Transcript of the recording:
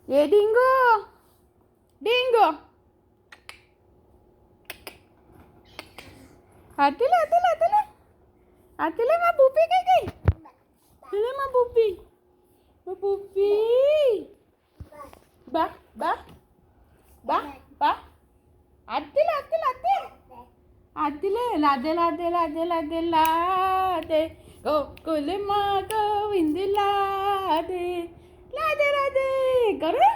ये dingo dingo आतिले आतिले आतिले आतिले मा बुपी काय काय आतिले मा बुपी बा बा बा बा आतिले आतिले आतिले आतिले लादे लादे लादे लादे लादे गोकुल मा गोविंद लादे लादे लादे करू